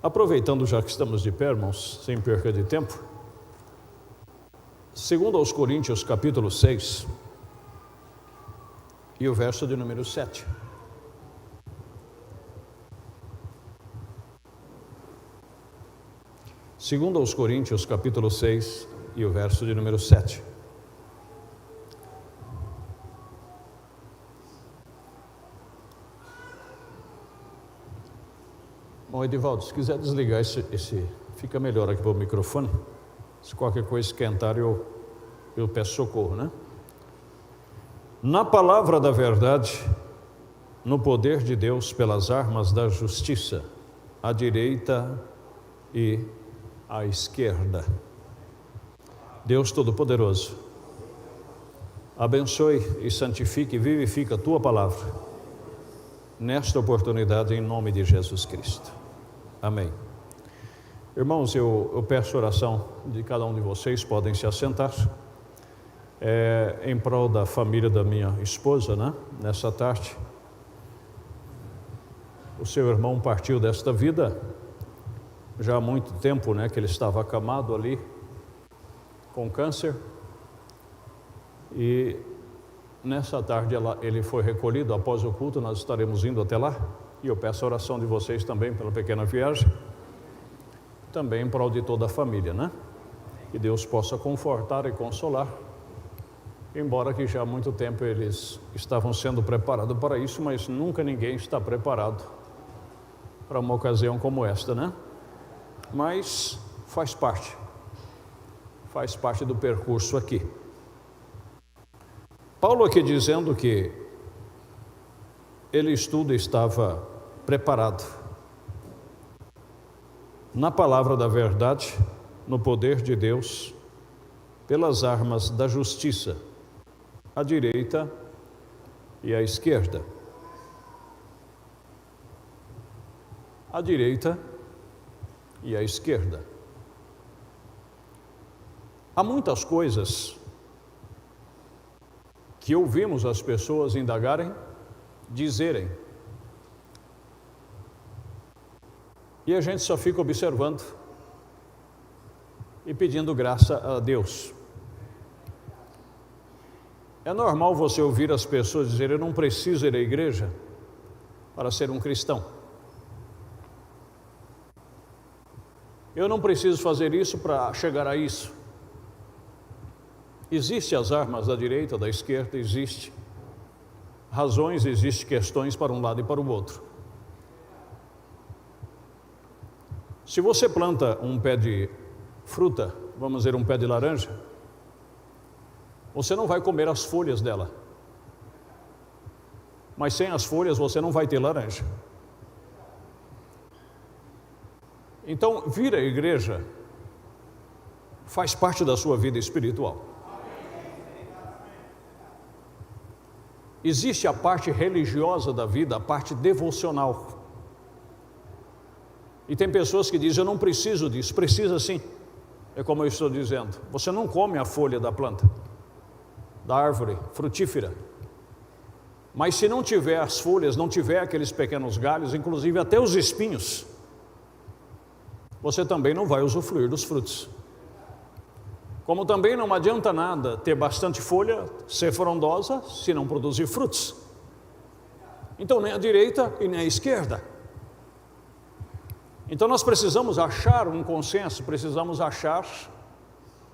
Aproveitando já que estamos de pé, irmãos, sem perca de tempo, segundo aos Coríntios capítulo 6 e o verso de número 7. Segundo aos Coríntios capítulo 6 e o verso de número 7. Bom, Edivaldo, se quiser desligar esse fica melhor aqui para o microfone. Se qualquer coisa esquentar, eu peço socorro, né? Na palavra da verdade, no poder de Deus, pelas armas da justiça, à direita e à esquerda. Deus Todo-Poderoso, abençoe e santifique e vivifique a Tua palavra, nesta oportunidade, em nome de Jesus Cristo. Amém. Irmãos, eu peço oração de cada um de vocês, podem se assentar, em prol da família da minha esposa, né? Nessa tarde, o seu irmão partiu desta vida, já há muito tempo, né, que ele estava acamado ali, com câncer, e nessa tarde ele foi recolhido. Após o culto nós estaremos indo até lá, e eu peço a oração de vocês também pela pequena viagem, também em prol de toda a família, né? Que Deus possa confortar e consolar, embora que já há muito tempo eles estavam sendo preparados para isso, mas nunca ninguém está preparado para uma ocasião como esta, né? Mas faz parte do percurso aqui. Paulo aqui dizendo que ele estuda e estava preparado na palavra da verdade, no poder de Deus, pelas armas da justiça, à direita e à esquerda. À direita e à esquerda. Há muitas coisas que ouvimos as pessoas indagarem, dizerem, e a gente só fica observando e pedindo graça a Deus. É normal você ouvir as pessoas dizerem: eu não preciso ir à igreja para ser um cristão. Eu não preciso fazer isso para chegar a isso. Existem as armas da direita, da esquerda, existe razões, existem questões para um lado e para o outro. Se você planta um pé de fruta, vamos dizer um pé de laranja, você não vai comer as folhas dela, mas sem as folhas você não vai ter laranja. Então, vir à igreja faz parte da sua vida espiritual. Existe a parte religiosa da vida, a parte devocional. E tem pessoas que dizem: eu não preciso disso. Precisa sim. É como eu estou dizendo, você não come a folha da planta, da árvore frutífera, mas se não tiver as folhas, não tiver aqueles pequenos galhos, inclusive até os espinhos, você também não vai usufruir dos frutos. Como também não adianta nada ter bastante folha, ser frondosa, se não produzir frutos. Então nem a direita e nem a esquerda. Então nós precisamos achar um consenso, precisamos achar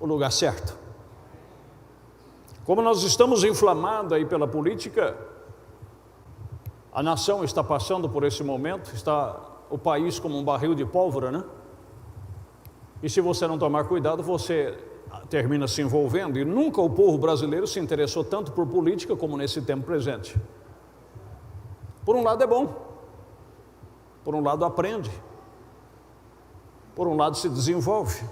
o lugar certo. Como nós estamos inflamados aí pela política, a nação está passando por esse momento, está o país como um barril de pólvora, né? E se você não tomar cuidado, você termina se envolvendo, e nunca o povo brasileiro se interessou tanto por política como nesse tempo presente. Por um lado é bom, por um lado aprende, por um lado se desenvolve,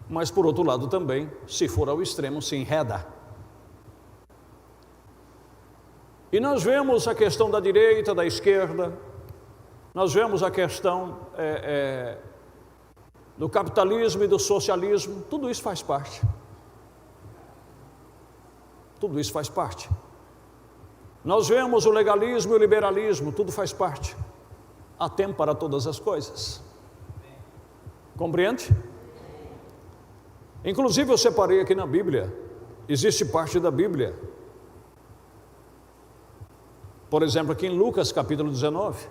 mas por outro lado também, se for ao extremo, se enreda. E nós vemos a questão da direita, da esquerda, nós vemos a questão do capitalismo e do socialismo, tudo isso faz parte. Tudo isso faz parte. Nós vemos o legalismo e o liberalismo, tudo faz parte. Há tempo para todas as coisas. Compreende? Inclusive eu separei aqui na Bíblia, existe parte da Bíblia, por exemplo aqui em Lucas capítulo 19,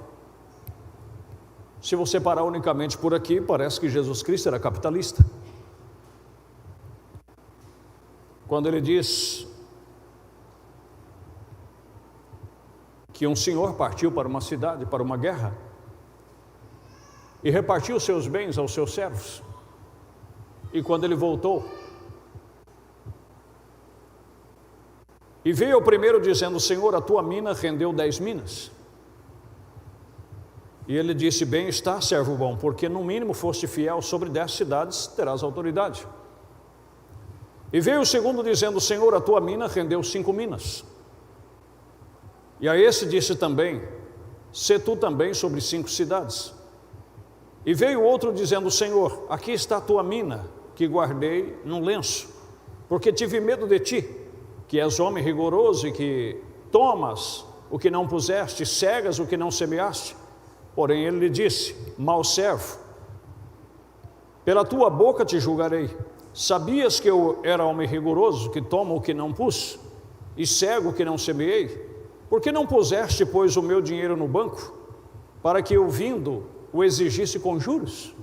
se você parar unicamente por aqui, parece que Jesus Cristo era capitalista. Quando ele diz que um senhor partiu para uma cidade, para uma guerra, e repartiu seus bens aos seus servos, e quando ele voltou, e veio o primeiro dizendo: Senhor, a tua mina rendeu 10 minas. E ele disse: bem está, servo bom, porque no mínimo foste fiel, sobre 10 cidades terás autoridade. E veio o segundo dizendo: Senhor, a tua mina rendeu 5 minas. E a esse disse também: sê tu também sobre 5 cidades. E veio outro dizendo: Senhor, aqui está a tua mina, que guardei num lenço, porque tive medo de ti, que és homem rigoroso e que tomas o que não puseste, cegas o que não semeaste. Porém ele lhe disse: mau servo, pela tua boca te julgarei. Sabias que eu era homem rigoroso, que toma o que não pus, e cego o que não semeei? Por que não puseste, pois, o meu dinheiro no banco, para que eu vindo o exigisse com juros?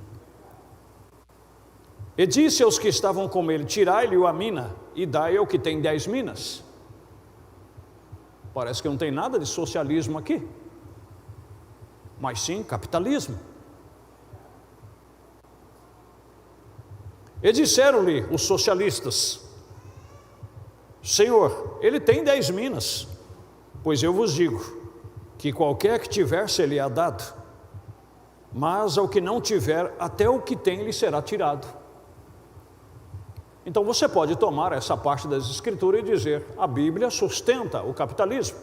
E disse aos que estavam com ele: tirai-lhe a mina, e dai ao que tem 10 minas. Parece que não tem nada de socialismo aqui, mas sim capitalismo. E disseram-lhe os socialistas: Senhor, ele tem 10 minas. Pois eu vos digo que qualquer que tiver se lhe é dado, mas ao que não tiver, até o que tem lhe será tirado. Então você pode tomar essa parte das Escrituras e dizer: a Bíblia sustenta o capitalismo.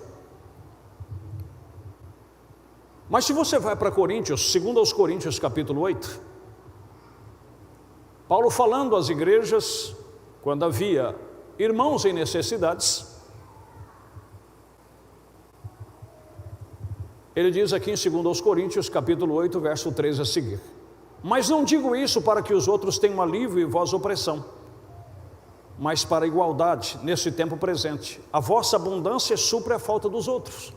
Mas se você vai para Coríntios, 2 Coríntios capítulo 8, Paulo falando às igrejas, quando havia irmãos em necessidades, ele diz aqui em 2 Coríntios capítulo 8, verso 13 a seguir: mas não digo isso para que os outros tenham alívio e vós opressão, mas para a igualdade nesse tempo presente. A vossa abundância supre a falta dos outros,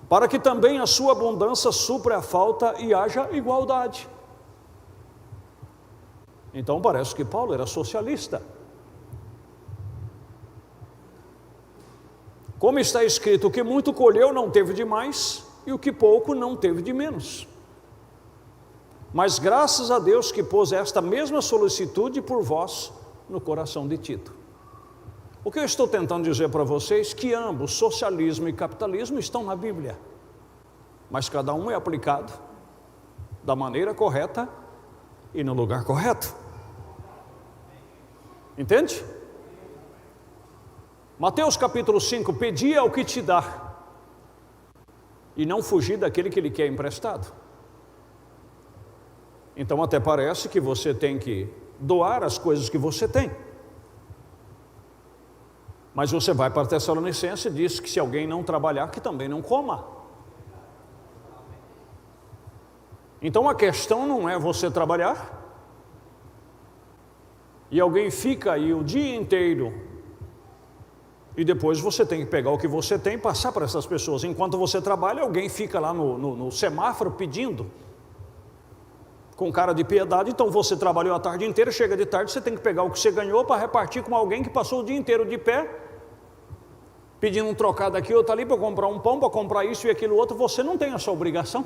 para que também a sua abundância supre a falta e haja igualdade. Então parece que Paulo era socialista. Como está escrito: o que muito colheu não teve de mais, e o que pouco não teve de menos. Mas graças a Deus que pôs esta mesma solicitude por vós no coração de Tito. O que eu estou tentando dizer para vocês? Que ambos, socialismo e capitalismo, estão na Bíblia, mas cada um é aplicado da maneira correta e no lugar correto. Entende? Mateus capítulo 5: pedi ao que te dá, e não fugir daquele que lhe quer emprestado. Então até parece que você tem que doar as coisas que você tem. Mas você vai para Tessalonicenses e diz que se alguém não trabalhar, que também não coma. Então a questão não é você trabalhar, e alguém fica aí o dia inteiro, e depois você tem que pegar o que você tem e passar para essas pessoas. Enquanto você trabalha, alguém fica lá no semáforo pedindo, com cara de piedade. Então você trabalhou a tarde inteira, chega de tarde, você tem que pegar o que você ganhou para repartir com alguém que passou o dia inteiro de pé, pedindo um trocado aqui, outro ali, para comprar um pão, para comprar isso e aquilo outro. Você não tem essa obrigação.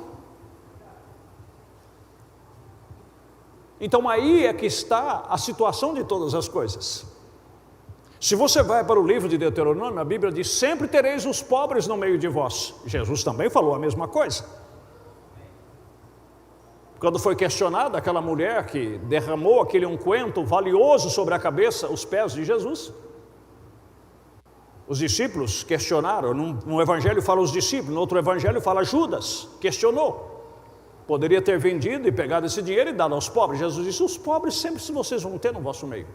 Então aí é que está a situação de todas as coisas. Se você vai para o livro de Deuteronômio, a Bíblia diz: sempre tereis os pobres no meio de vós. Jesus também falou a mesma coisa. Quando foi questionada aquela mulher que derramou aquele unguento valioso sobre a cabeça, os pés de Jesus, os discípulos questionaram. Num evangelho fala os discípulos, no outro evangelho fala Judas, questionou. Poderia ter vendido e pegado esse dinheiro e dado aos pobres. Jesus disse: os pobres sempre vocês vão ter no vosso meio.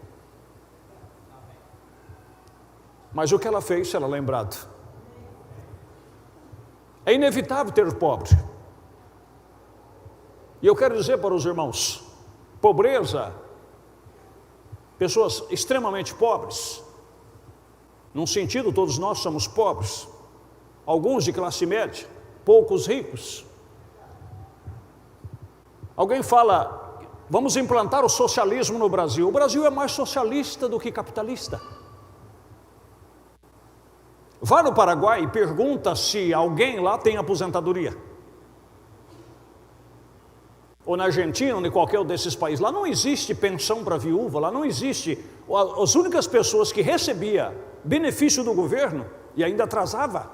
Mas o que ela fez será lembrado. É inevitável ter pobre. E eu quero dizer para os irmãos, pobreza, pessoas extremamente pobres, num sentido todos nós somos pobres, alguns de classe média, poucos ricos. Alguém fala, vamos implantar o socialismo no Brasil. O Brasil é mais socialista do que capitalista. Vá no Paraguai e pergunta se alguém lá tem aposentadoria. Ou na Argentina, ou em qualquer desses países. Lá não existe pensão para viúva, lá não existe. As únicas pessoas que recebiam benefício do governo, e ainda atrasava,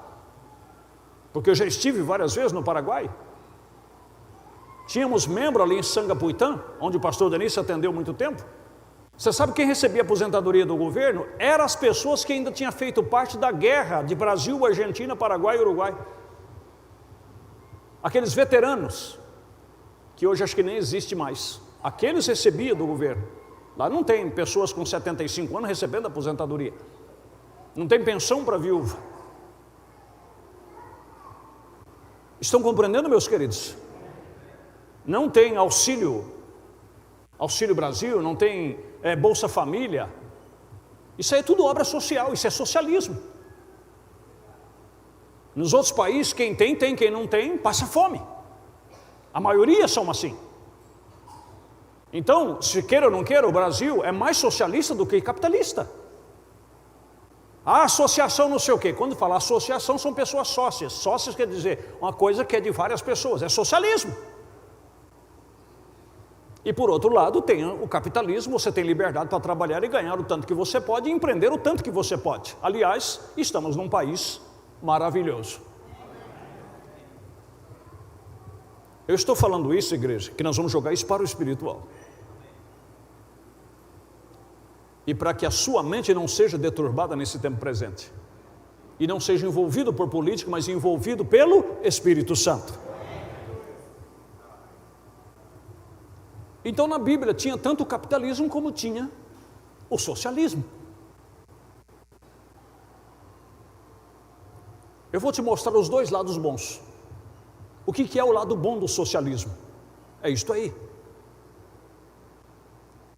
porque eu já estive várias vezes no Paraguai. Tínhamos membro ali em Sangapuitã, onde o pastor Denício atendeu muito tempo. Você sabe quem recebia aposentadoria do governo? Eram as pessoas que ainda tinham feito parte da guerra de Brasil, Argentina, Paraguai e Uruguai. Aqueles veteranos, que hoje acho que nem existe mais. Aqueles recebiam do governo. Lá não tem pessoas com 75 anos recebendo aposentadoria. Não tem pensão para viúva. Estão compreendendo, meus queridos? Não tem Auxílio Brasil, não tem Bolsa Família. Isso aí é tudo obra social, isso é socialismo. Nos outros países, quem tem, quem não tem, passa fome. A maioria são assim. Então, se queira ou não queira, o Brasil é mais socialista do que capitalista. A associação não sei o quê. Quando fala associação, são pessoas sócias. Sócios quer dizer uma coisa que é de várias pessoas. É socialismo. E por outro lado, tem o capitalismo. Você tem liberdade para trabalhar e ganhar o tanto que você pode e empreender o tanto que você pode. Aliás, estamos num país maravilhoso. Eu estou falando isso, igreja, que nós vamos jogar isso para o espiritual. E para que a sua mente não seja deturbada nesse tempo presente. E não seja envolvido por político, mas envolvido pelo Espírito Santo. Então na Bíblia tinha tanto o capitalismo como tinha o socialismo. Eu vou te mostrar os dois lados bons. O que é o lado bom do socialismo? É isto aí.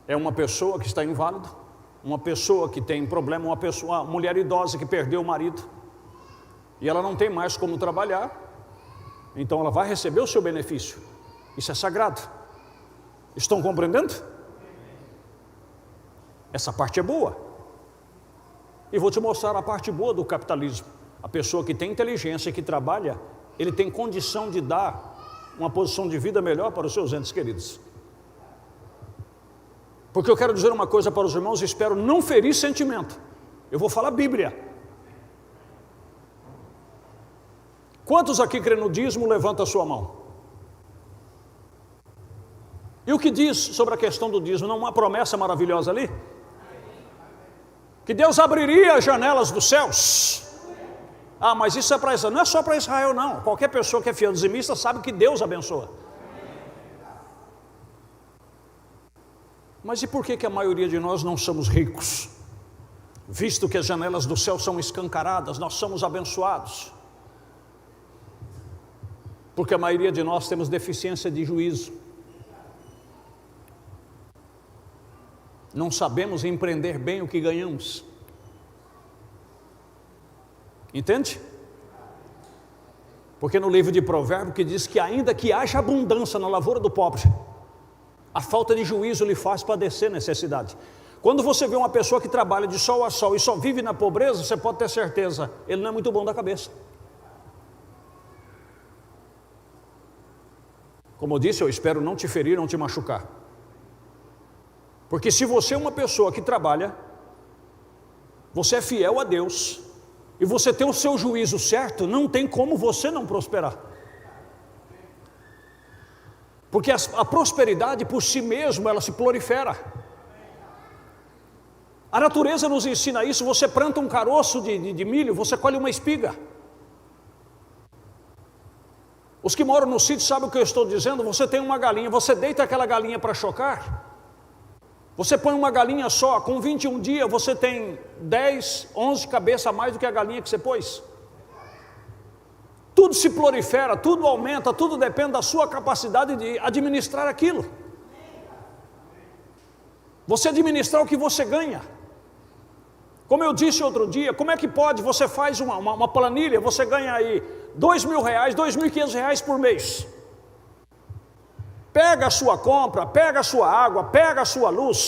É uma pessoa que está inválida, uma pessoa que tem problema, uma mulher idosa que perdeu o marido, e ela não tem mais como trabalhar, então ela vai receber o seu benefício. Isso é sagrado. Estão compreendendo? Essa parte é boa. E vou te mostrar a parte boa do capitalismo. A pessoa que tem inteligência, que trabalha, ele tem condição de dar uma posição de vida melhor para os seus entes queridos. Porque eu quero dizer uma coisa para os irmãos e espero não ferir sentimento. Eu vou falar Bíblia. Quantos aqui creem no dízimo, levanta a sua mão. E o que diz sobre a questão do dízimo? Não é uma promessa maravilhosa ali? Que Deus abriria as janelas dos céus. Ah, mas isso é para Israel. Não é só para Israel, não. Qualquer pessoa que é fiel dizimista sabe que Deus abençoa. Mas e por que a maioria de nós não somos ricos? Visto que as janelas do céu são escancaradas, nós somos abençoados. Porque a maioria de nós temos deficiência de juízo. Não sabemos empreender bem o que ganhamos. Entende? Porque no livro de Provérbios que diz que ainda que haja abundância na lavoura do pobre, a falta de juízo lhe faz padecer necessidade. Quando você vê uma pessoa que trabalha de sol a sol e só vive na pobreza, você pode ter certeza, ele não é muito bom da cabeça. Como eu disse, eu espero não te ferir, não te machucar. Porque se você é uma pessoa que trabalha, você é fiel a Deus, e você tem o seu juízo certo, não tem como você não prosperar. Porque a prosperidade por si mesma, ela se prolifera. A natureza nos ensina isso. Você planta um caroço de milho, você colhe uma espiga. Os que moram no sítio sabem o que eu estou dizendo. Você tem uma galinha, você deita aquela galinha para chocar. Você põe uma galinha só, com 21 dias você tem 10, 11 cabeças a mais do que a galinha que você pôs. tudo se prolifera, tudo aumenta, tudo depende da sua capacidade de administrar aquilo. Você administrar o que você ganha. Como eu disse outro dia, como é que pode, você faz uma planilha, você ganha aí R$2.000, R$2.500 por mês. Pega a sua compra, pega a sua água, pega a sua luz.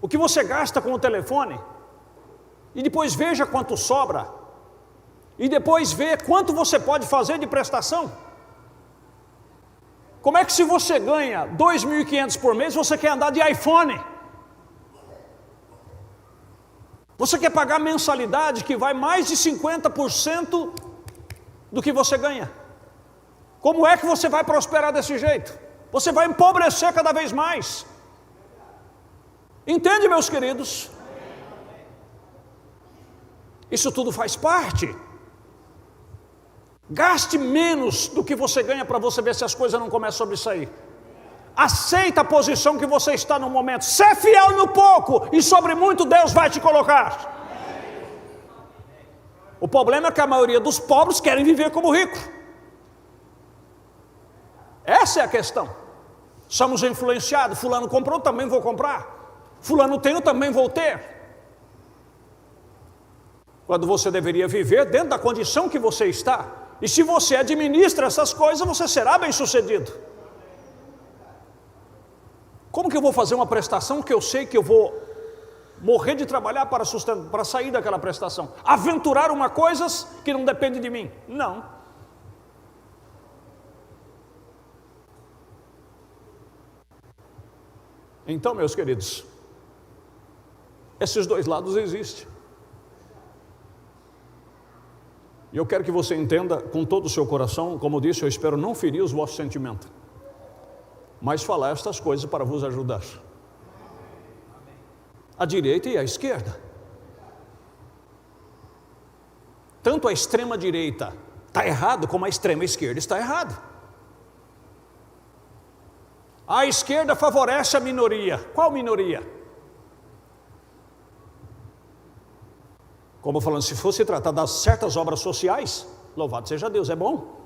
O que você gasta com o telefone. E depois veja quanto sobra. E depois vê quanto você pode fazer de prestação. Como é que se você ganha R$2.500 por mês, você quer andar de iPhone? Você quer pagar mensalidade que vai mais de 50% do que você ganha. Como é que você vai prosperar desse jeito? Você vai empobrecer cada vez mais. Entende, meus queridos? Isso tudo faz parte. Gaste menos do que você ganha para você ver se as coisas não começam a sobressair. Aceita a posição que você está no momento. Ser fiel no pouco e sobre muito Deus vai te colocar. O problema é que a maioria dos pobres querem viver como rico. Essa é a questão. Somos influenciados. Fulano comprou, também vou comprar. Fulano tem, eu também vou ter. Quando você deveria viver dentro da condição que você está. E se você administra essas coisas, você será bem sucedido. Como que eu vou fazer uma prestação que eu sei que eu vou morrer de trabalhar para sair daquela prestação? Aventurar uma coisa que não depende de mim? Não. Então, meus queridos, esses dois lados existem. E eu quero que você entenda com todo o seu coração, como eu disse, eu espero não ferir os vossos sentimentos, mas falar estas coisas para vos ajudar. A direita e a esquerda. Tanto a extrema direita está errado, como a extrema esquerda está errado. A esquerda favorece a minoria. Qual minoria? Como falando, se fosse tratar das certas obras sociais, louvado seja Deus, é bom.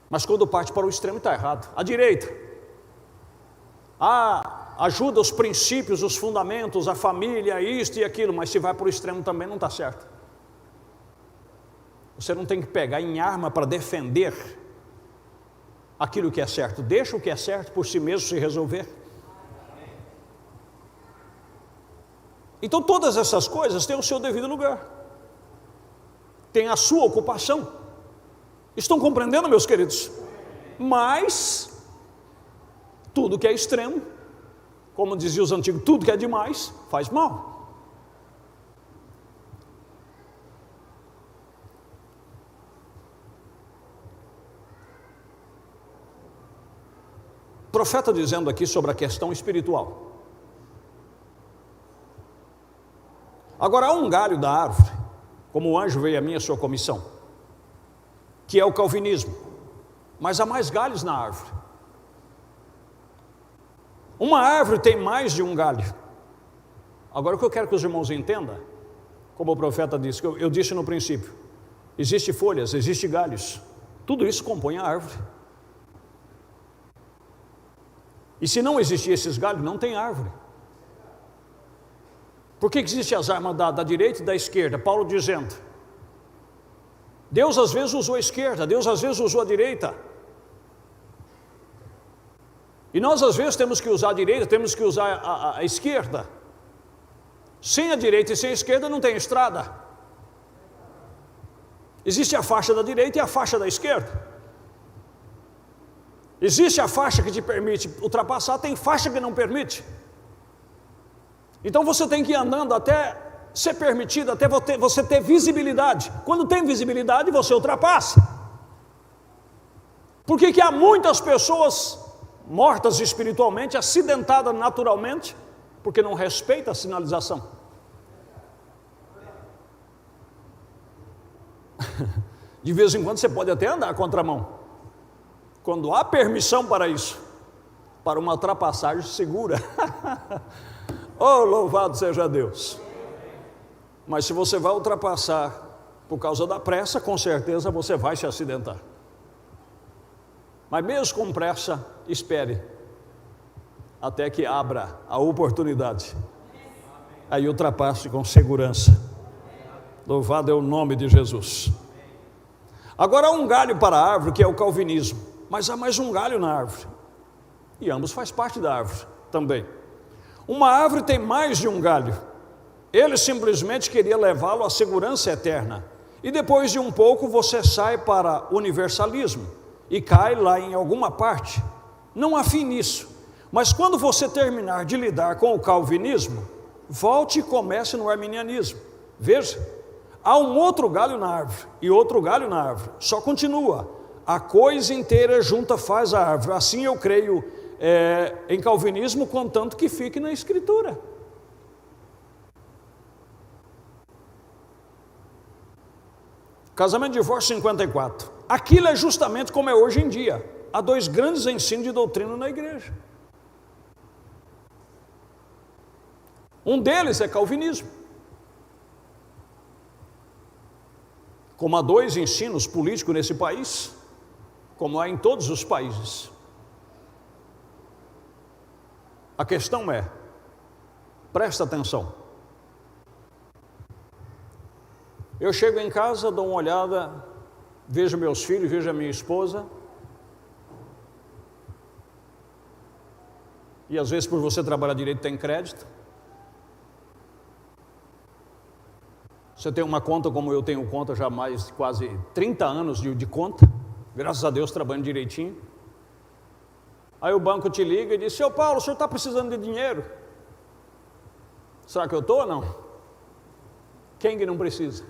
Mas quando parte para o extremo está errado. A direita ajuda os princípios, os fundamentos, a família, isto e aquilo, mas se vai para o extremo também não está certo. Você não tem que pegar em arma para defender aquilo que é certo. Deixa o que é certo por si mesmo se resolver. Então todas essas coisas têm o seu devido lugar, tem a sua ocupação. Estão compreendendo, meus queridos? Mas tudo que é extremo, como diziam os antigos, tudo que é demais faz mal. O profeta dizendo aqui sobre a questão espiritual. Agora há um galho da árvore, como o anjo veio a mim a sua comissão, que é o calvinismo, mas há mais galhos na árvore. Uma árvore tem mais de um galho. Agora o que eu quero que os irmãos entendam, como o profeta disse, que eu disse no princípio, existe folhas, existe galhos, tudo isso compõe a árvore. E se não existir esses galhos, não tem árvore. Por que existem as armas da direita e da esquerda? Paulo dizendo, Deus às vezes usou a esquerda, Deus às vezes usou a direita. E nós às vezes temos que usar a direita, temos que usar a esquerda. Sem a direita e sem a esquerda não tem estrada. Existe a faixa da direita e a faixa da esquerda. Existe a faixa que te permite ultrapassar, tem faixa que não permite. Então você tem que ir andando até ser permitido, até você ter visibilidade. Quando tem visibilidade, você ultrapassa. Por que há muitas pessoas mortas espiritualmente, acidentadas naturalmente? Porque não respeita a sinalização. De vez em quando você pode até andar à contramão, quando há permissão para isso, para uma ultrapassagem segura. Oh, louvado seja Deus! Mas se você vai ultrapassar Por causa da pressa, com certeza você vai se acidentar. Mas mesmo com pressa, espere até que abra a oportunidade. Aí ultrapasse com segurança. Louvado é o nome de Jesus. Agora há um galho para a árvore, que é o calvinismo. Mas há mais um galho na árvore. E ambos faz parte da árvore também. Uma árvore tem mais de um galho. Ele simplesmente queria levá-lo à segurança eterna. E depois de um pouco você sai para universalismo e cai lá em alguma parte. Não há fim nisso. Mas quando você terminar de lidar com o calvinismo, volte e comece no arminianismo. Veja, há um outro galho na árvore e outro galho na árvore. Só continua. A coisa inteira junta faz a árvore. Assim eu creio em calvinismo, contanto que fique na Escritura. Casamento de divórcio 54. Aquilo é justamente como é hoje em dia. Há dois grandes ensinos de doutrina na igreja. Um deles é calvinismo. Como há dois ensinos políticos nesse país, como há em todos os países. A questão é, presta atenção. Eu chego em casa, dou uma olhada, vejo meus filhos, vejo a minha esposa. E às vezes por você trabalhar direito tem crédito. Você tem uma conta como eu tenho conta já há mais de quase 30 anos de conta. Graças a Deus trabalhando direitinho. Aí o banco te liga e diz: seu Paulo, o senhor está precisando de dinheiro? Será que eu estou ou não? Quem que não precisa?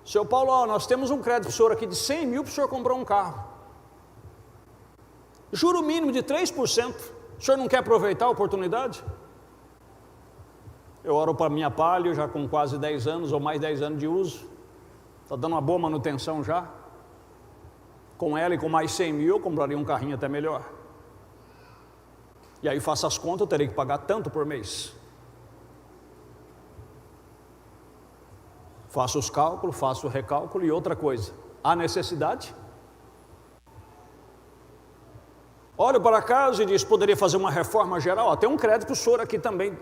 Seu Paulo, ó, nós temos um crédito para o senhor aqui de 100 mil para o senhor comprar um carro. Juro mínimo de 3%. O senhor não quer aproveitar a oportunidade? Eu oro para a minha Palio, já com quase 10 anos ou mais 10 anos de uso. Está dando uma boa manutenção já. Com ela e com mais 100 mil eu compraria um carrinho até melhor. E aí faço as contas, eu terei que pagar tanto por mês. Faço os cálculos, faço o recálculo. E outra coisa, há necessidade? Olho para casa e diz: poderia fazer uma reforma geral? Ó, tem um crédito para o senhor aqui também.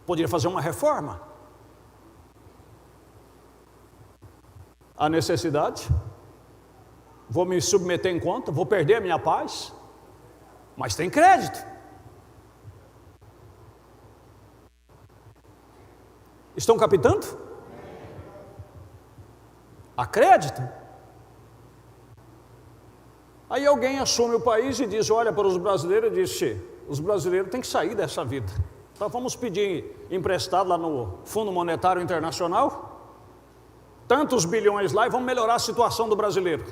Poderia fazer uma reforma? Há necessidade? Vou me submeter em conta? Vou perder a minha paz? Mas tem crédito. Estão captando? Há crédito? Aí alguém assume o país e diz, olha para os brasileiros e diz: os brasileiros têm que sair dessa vida. Então vamos pedir emprestado lá no Fundo Monetário Internacional, tantos bilhões lá, e vamos melhorar a situação do brasileiro.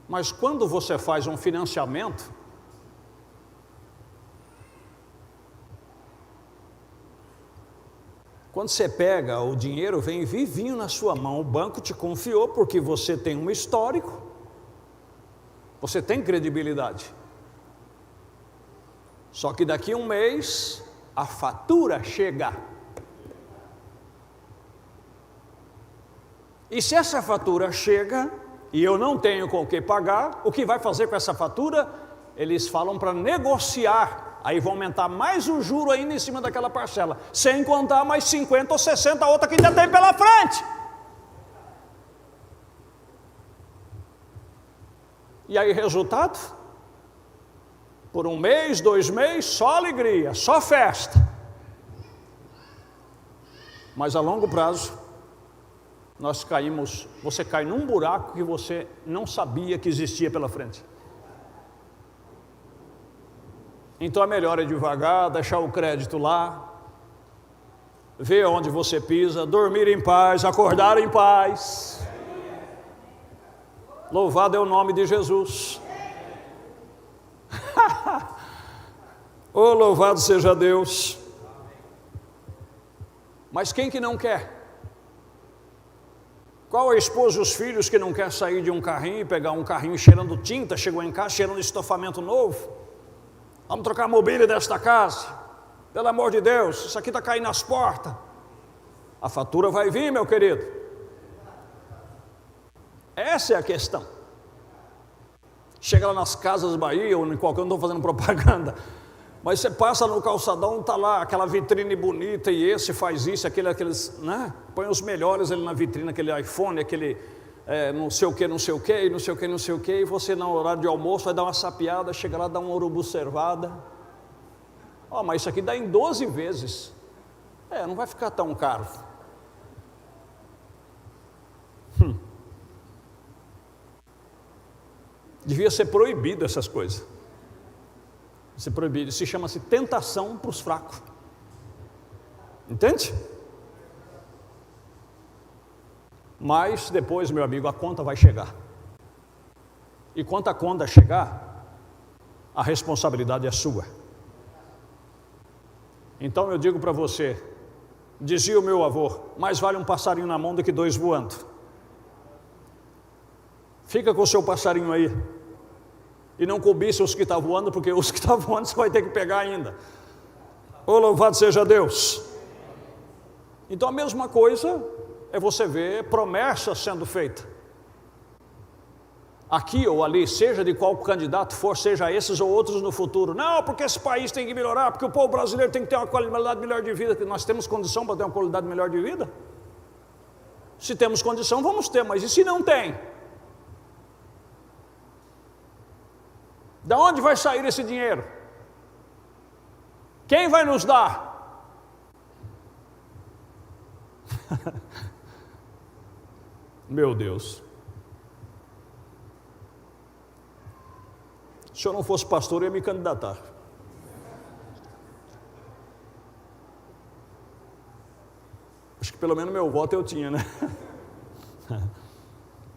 Mas quando você faz um financiamento, quando você pega o dinheiro, vem vivinho na sua mão, o banco te confiou porque você tem um histórico, você tem credibilidade. Só que daqui a um mês, a fatura chega. E se essa fatura chega, e eu não tenho com o que pagar, o que vai fazer com essa fatura? Eles falam para negociar. Aí vão aumentar mais o juro ainda em cima daquela parcela, sem contar mais 50 ou 60 outra que ainda tem pela frente. E aí resultado? Por um mês, 2 meses, só alegria, só festa. Mas a longo prazo, você cai num buraco que você não sabia que existia pela frente. Então é melhor ir devagar, deixar o crédito lá, ver onde você pisa, dormir em paz, acordar em paz. Louvado é o nome de Jesus. Oh, louvado seja Deus. Mas quem que não quer? Qual a esposa e os filhos que não quer sair de um carrinho e pegar um carrinho cheirando tinta, chegou em casa cheirando estofamento novo? Vamos trocar a mobília desta casa. Pelo amor de Deus, isso aqui está caindo nas portas. A fatura vai vir, meu querido. Essa é a questão. Chega lá nas Casas Bahia, ou em qualquer, eu não estou fazendo propaganda, mas você passa no calçadão, está lá aquela vitrine bonita, e esse faz isso, aqueles, né? Põe os melhores ali na vitrine, aquele iPhone, aquele não sei o que, não sei o que, não sei o que, não sei o que, e você no horário de almoço vai dar uma sapiada, chega lá, dá uma urubu-servada. Mas isso aqui dá em 12 vezes. Não vai ficar tão caro. Devia ser proibido essas coisas. Ser proibido. Isso chama-se tentação para os fracos. Entende? Mas depois, meu amigo, a conta vai chegar. E quando a conta chegar, a responsabilidade é sua. Então eu digo para você, dizia o meu avô, mais vale um passarinho na mão do que 2 voando. Fica com o seu passarinho aí. E não cobiça os que estão voando, porque os que estão voando você vai ter que pegar ainda. Oh, louvado seja Deus. Então a mesma coisa é você ver promessas sendo feitas. Aqui ou ali, seja de qual candidato for, seja esses ou outros no futuro. Não, porque esse país tem que melhorar, porque o povo brasileiro tem que ter uma qualidade melhor de vida. Nós temos condição para ter uma qualidade melhor de vida? Se temos condição, vamos ter, mas e se não tem? Da onde vai sair esse dinheiro? Quem vai nos dar? Meu Deus. Se eu não fosse pastor, eu ia me candidatar. Acho que pelo menos meu voto eu tinha, né?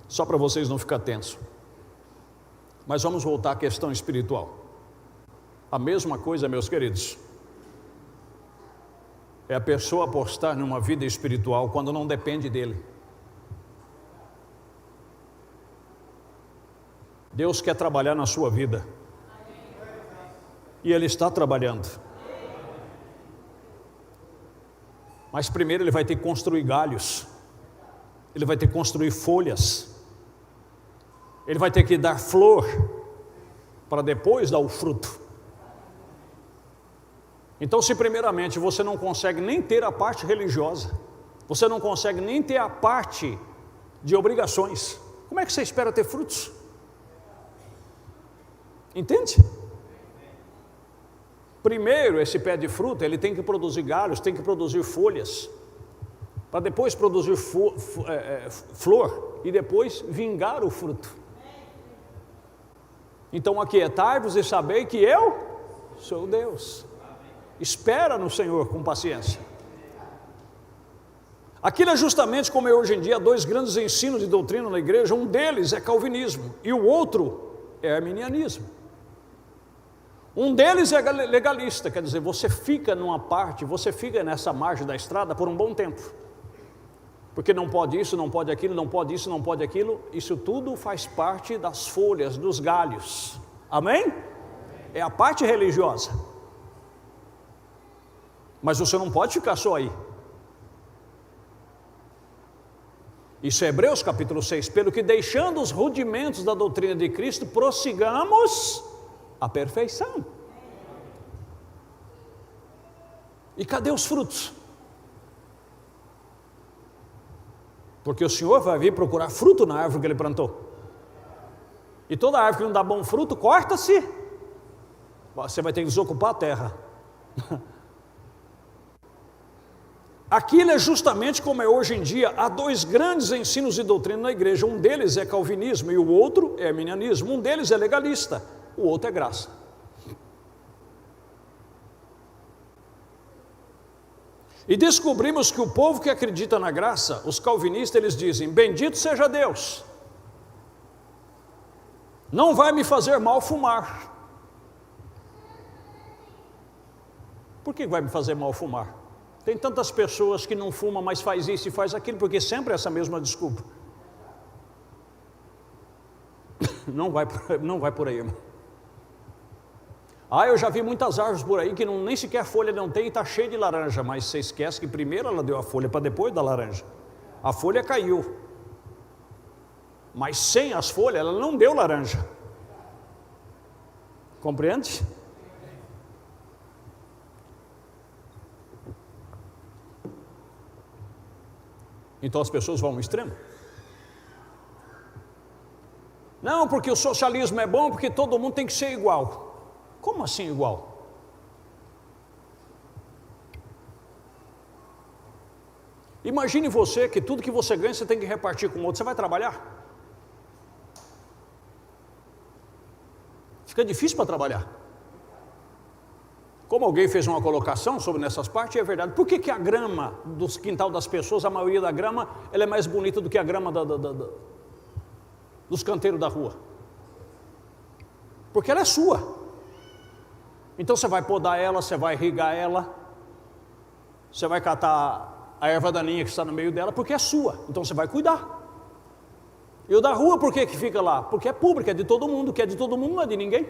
Só para vocês não ficarem tensos. Mas vamos voltar à questão espiritual. A mesma coisa, meus queridos, é a pessoa apostar numa vida espiritual quando não depende dele. Deus quer trabalhar na sua vida. E Ele está trabalhando. Mas primeiro Ele vai ter que construir galhos. Ele vai ter que construir folhas. Ele vai ter que dar flor, para depois dar o fruto. Então, se primeiramente você não consegue nem ter a parte religiosa, você não consegue nem ter a parte de obrigações, como é que você espera ter frutos? Entende? Primeiro, esse pé de fruta, ele tem que produzir galhos, tem que produzir folhas, para depois produzir flor, e depois vingar o fruto. Então aquietai-vos e sabei que eu sou Deus. Espera no Senhor com paciência. Aquilo é justamente como é hoje em dia, há 2 grandes ensinos de doutrina na igreja. Um deles é calvinismo e o outro é arminianismo. Um deles é legalista, quer dizer, você fica numa parte, você fica nessa margem da estrada por um bom tempo. Porque não pode isso, não pode aquilo, não pode isso, não pode aquilo. Isso tudo faz parte das folhas, dos galhos. Amém? É a parte religiosa. Mas você não pode ficar só aí. Isso é Hebreus capítulo 6. Pelo que deixando os rudimentos da doutrina de Cristo, prossigamos a perfeição. E cadê os frutos? Porque o Senhor vai vir procurar fruto na árvore que Ele plantou. E toda árvore que não dá bom fruto, corta-se. Você vai ter que desocupar a terra. Aquilo é justamente como é hoje em dia. Há 2 grandes ensinos de doutrina na igreja. Um deles é calvinismo e o outro é arminianismo. Um deles é legalista, o outro é graça. E descobrimos que o povo que acredita na graça, os calvinistas, eles dizem: bendito seja Deus, não vai me fazer mal fumar. Por que vai me fazer mal fumar? Tem tantas pessoas que não fumam, mas faz isso e faz aquilo, porque sempre é essa mesma desculpa. Não vai por aí, irmão. Eu já vi muitas árvores por aí que nem sequer folha não tem e está cheia de laranja, mas você esquece que primeiro ela deu a folha para depois da laranja. A folha caiu, mas sem as folhas ela não deu laranja. Compreende? Então as pessoas vão ao extremo. Não, porque o socialismo é bom, porque todo mundo tem que ser igual. Como assim igual? Imagine você que tudo que você ganha você tem que repartir com o outro. Você vai trabalhar? Fica difícil para trabalhar. Como alguém fez uma colocação sobre nessas partes, é verdade. Por que a grama dos quintal das pessoas, a maioria da grama, ela é mais bonita do que a grama dos canteiros da rua? Porque ela é sua. Então você vai podar ela, você vai irrigar ela, você vai catar a erva daninha que está no meio dela, porque é sua, então você vai cuidar. E o da rua, por que fica lá? Porque é público, é de todo mundo, que é de todo mundo não é de ninguém.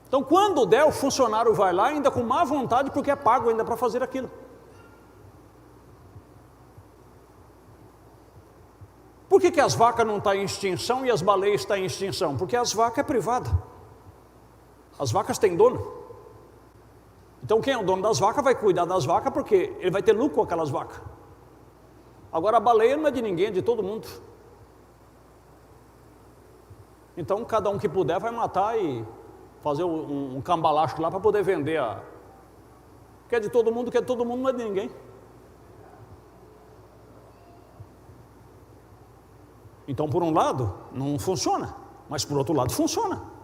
Então quando der, o funcionário vai lá ainda com má vontade, porque é pago ainda para fazer aquilo. Por que as vacas não estão em extinção e as baleias estão em extinção? Porque as vacas é privada. As vacas têm dono. Então quem é o dono das vacas vai cuidar das vacas porque ele vai ter lucro com aquelas vacas. Agora a baleia não é de ninguém, é de todo mundo. Então cada um que puder vai matar e fazer um cambalacho lá para poder vender que é de todo mundo, que é de todo mundo, não é de ninguém. Então por um lado não funciona, mas por outro lado funciona.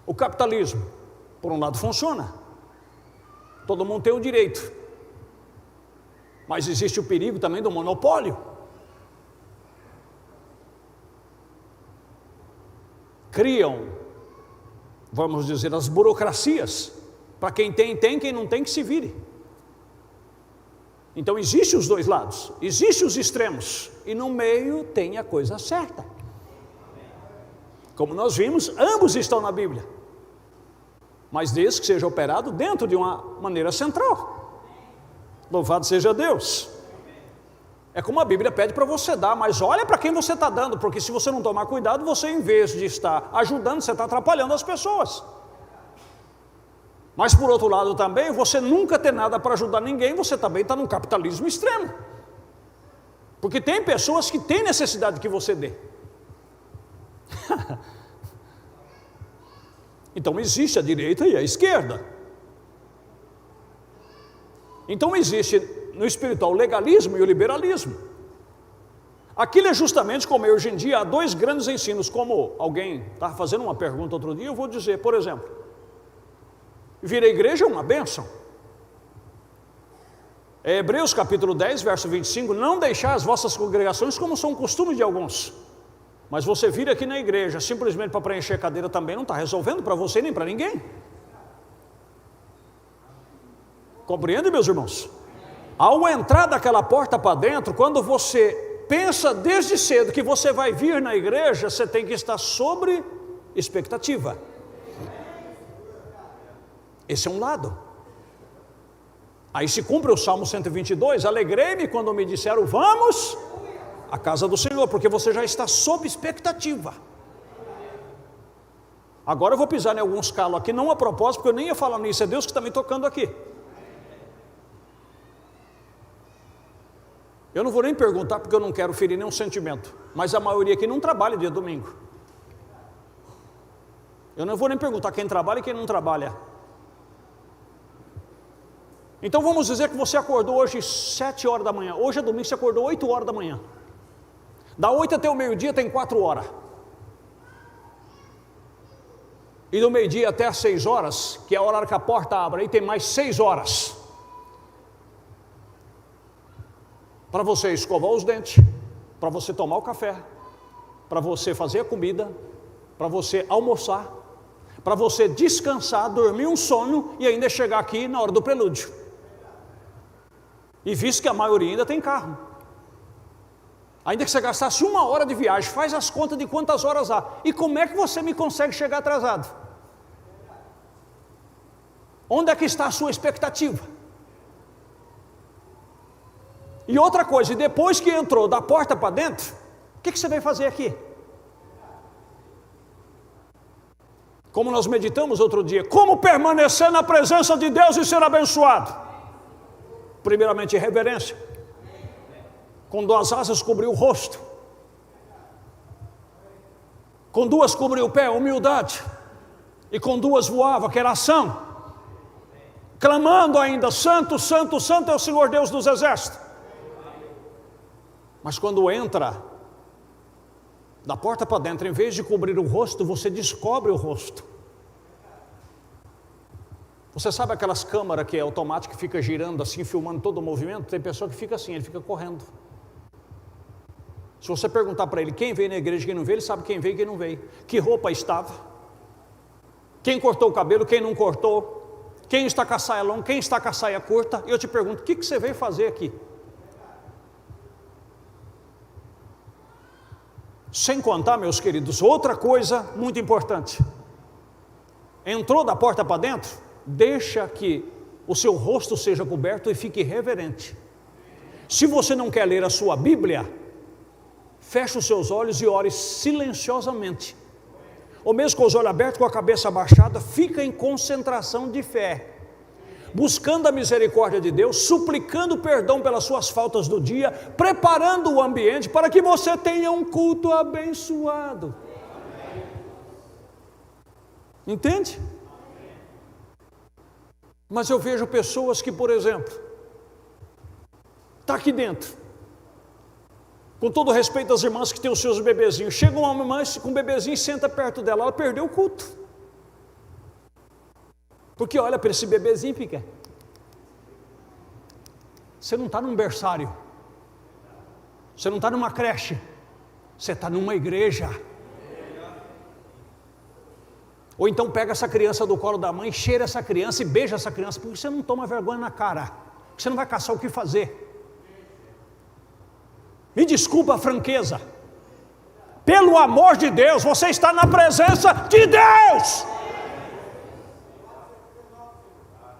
O capitalismo, por um lado, funciona. Todo mundo tem o direito. Mas existe o perigo também do monopólio. Criam, vamos dizer, as burocracias. Para quem tem, quem não tem, que se vire. Então existem os dois lados, existem os extremos. E no meio tem a coisa certa. Como nós vimos, ambos estão na Bíblia. Mas desde que seja operado dentro de uma maneira central. Louvado seja Deus. É como a Bíblia pede para você dar, mas olha para quem você está dando, porque se você não tomar cuidado, você em vez de estar ajudando, você está atrapalhando as pessoas. Mas por outro lado também, você nunca ter nada para ajudar ninguém, você também está num capitalismo extremo. Porque tem pessoas que têm necessidade que você dê. Então existe a direita e a esquerda. Então existe no espiritual o legalismo e o liberalismo. Aquilo é justamente como hoje em dia há dois grandes ensinos. Como alguém estava fazendo uma pergunta outro dia, eu vou dizer, por exemplo, vir à igreja é uma bênção. Hebreus capítulo 10, verso 25, não deixar as vossas congregações como são costumes de alguns. Mas você vir aqui na igreja simplesmente para preencher a cadeira também não está resolvendo para você nem para ninguém. Compreende, meus irmãos? Ao entrar daquela porta para dentro, quando você pensa desde cedo que você vai vir na igreja, você tem que estar sobre expectativa. Esse é um lado. Aí se cumpre o Salmo 122, alegrei-me quando me disseram, vamos à casa do Senhor, porque você já está sob expectativa. Agora eu vou pisar em alguns calos aqui, não a propósito, porque eu nem ia falar nisso, é Deus que está me tocando aqui. Eu não vou nem perguntar, porque eu não quero ferir nenhum sentimento, mas a maioria aqui não trabalha dia domingo. Eu não vou nem perguntar quem trabalha e quem não trabalha. Então vamos dizer que você acordou hoje 7 horas da manhã, hoje é domingo, você acordou 8 horas da manhã. Da 8 até o meio-dia tem 4 horas. E do meio-dia até as 6 horas, que é a hora que a porta abre, aí tem mais 6 horas. Para você escovar os dentes, para você tomar o café, para você fazer a comida, para você almoçar, para você descansar, dormir um sono e ainda chegar aqui na hora do prelúdio. E visto que a maioria ainda tem carro. Ainda que você gastasse 1 hora de viagem, faz as contas de quantas horas há. E como é que você me consegue chegar atrasado? Onde é que está a sua expectativa? E outra coisa, depois que entrou da porta para dentro, o que você veio fazer aqui? Como nós meditamos outro dia, como permanecer na presença de Deus e ser abençoado? Primeiramente, reverência. Com 2 asas cobriu o rosto, com 2 cobriu o pé, humildade, e com 2 voava, que era ação, clamando ainda, santo, santo, santo é o Senhor Deus dos exércitos. Mas quando entra da porta para dentro, em vez de cobrir o rosto, você descobre o rosto. Você sabe aquelas câmeras que é automática, que fica girando assim, filmando todo o movimento? Tem pessoa que fica assim, ele fica correndo. Se você perguntar para ele quem veio na igreja e quem não veio, ele sabe quem veio e quem não veio. Que roupa estava, quem cortou o cabelo, quem não cortou, quem está com a saia longa, quem está com a saia curta. E eu te pergunto, o que você veio fazer aqui? Sem contar, meus queridos, outra coisa muito importante. Entrou da porta para dentro, deixa que o seu rosto seja coberto e fique reverente. Se você não quer ler a sua Bíblia, feche os seus olhos e ore silenciosamente. Ou mesmo com os olhos abertos, com a cabeça abaixada, fica em concentração de fé, buscando a misericórdia de Deus, suplicando perdão pelas suas faltas do dia, preparando o ambiente para que você tenha um culto abençoado. Entende? Mas eu vejo pessoas que, por exemplo, está aqui dentro, com todo respeito às irmãs que têm os seus bebezinhos, chega uma mamãe com um bebezinho e senta perto dela, ela perdeu o culto, porque olha para esse bebezinho e fica, você não está num berçário, você não está numa creche, você está numa igreja. Ou então pega essa criança do colo da mãe, cheira essa criança e beija essa criança, porque você não toma vergonha na cara, você não vai caçar o que fazer. Me desculpa a franqueza, pelo amor de Deus, você está na presença de Deus.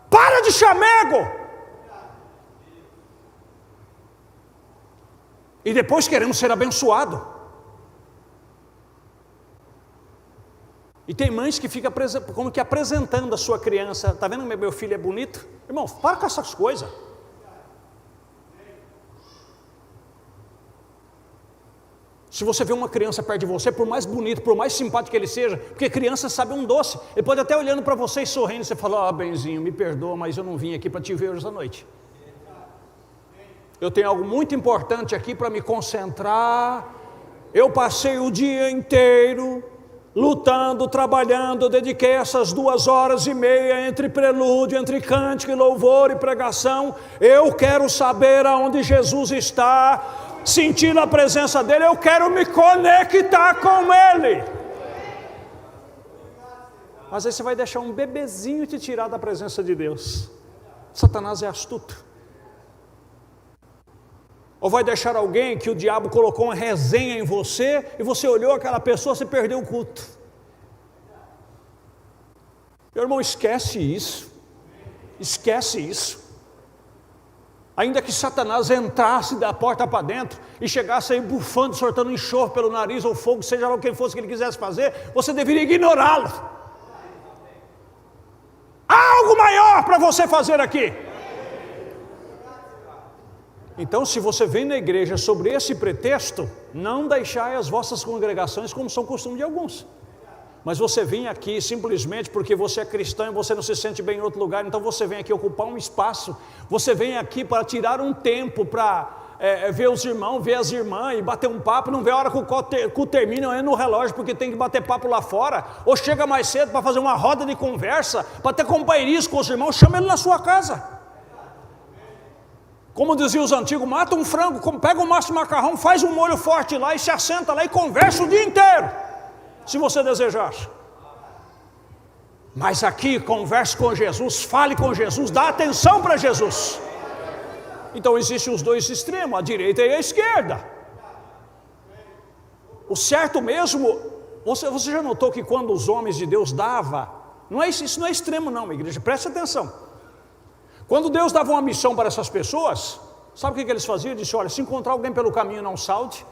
Para de chamego. E depois queremos ser abençoados. E tem mães que ficam como que apresentando a sua criança. Está vendo que meu filho é bonito? Irmão, para com essas coisas. Se você vê uma criança perto de você, por mais bonito, por mais simpático que ele seja, porque criança sabe um doce, ele pode até olhando para você e sorrindo, você fala, benzinho, me perdoa, mas eu não vim aqui para te ver hoje à noite. Eu tenho algo muito importante aqui para me concentrar. Eu passei o dia inteiro lutando, trabalhando, eu dediquei essas 2h30 entre prelúdio, entre cântico e louvor e pregação. Eu quero saber aonde Jesus está, sentir a presença dele, eu quero me conectar com ele. Mas aí você vai deixar um bebezinho te tirar da presença de Deus. Satanás é astuto. Ou vai deixar alguém que o diabo colocou uma resenha em você, e você olhou aquela pessoa, você perdeu o culto. Meu irmão, esquece isso. Esquece isso. Ainda que Satanás entrasse da porta para dentro e chegasse aí bufando, soltando enxofre pelo nariz ou fogo, seja lá o que fosse que ele quisesse fazer, você deveria ignorá-lo. Há algo maior para você fazer aqui. Então, se você vem na igreja sobre esse pretexto, não deixai as vossas congregações como são costume de alguns. Mas você vem aqui simplesmente porque você é cristão e você não se sente bem em outro lugar, então você vem aqui ocupar um espaço, você vem aqui para tirar um tempo para ver os irmãos, ver as irmãs e bater um papo, não vê a hora que o culto termina, é no relógio porque tem que bater papo lá fora, ou chega mais cedo para fazer uma roda de conversa, para ter companheirismo com os irmãos, chama ele na sua casa. Como diziam os antigos, mata um frango, pega um maço de macarrão, faz um molho forte lá e se assenta lá e conversa o dia inteiro, se você desejar. Mas aqui converse com Jesus, fale com Jesus, dá atenção para Jesus. Então existem os dois extremos, a direita e a esquerda. O certo mesmo, você já notou que quando os homens de Deus davam Isso não é extremo não, minha igreja, preste atenção. Quando Deus dava uma missão para essas pessoas, sabe o que eles faziam? Ele disse, olha, se encontrar alguém pelo caminho, não salte.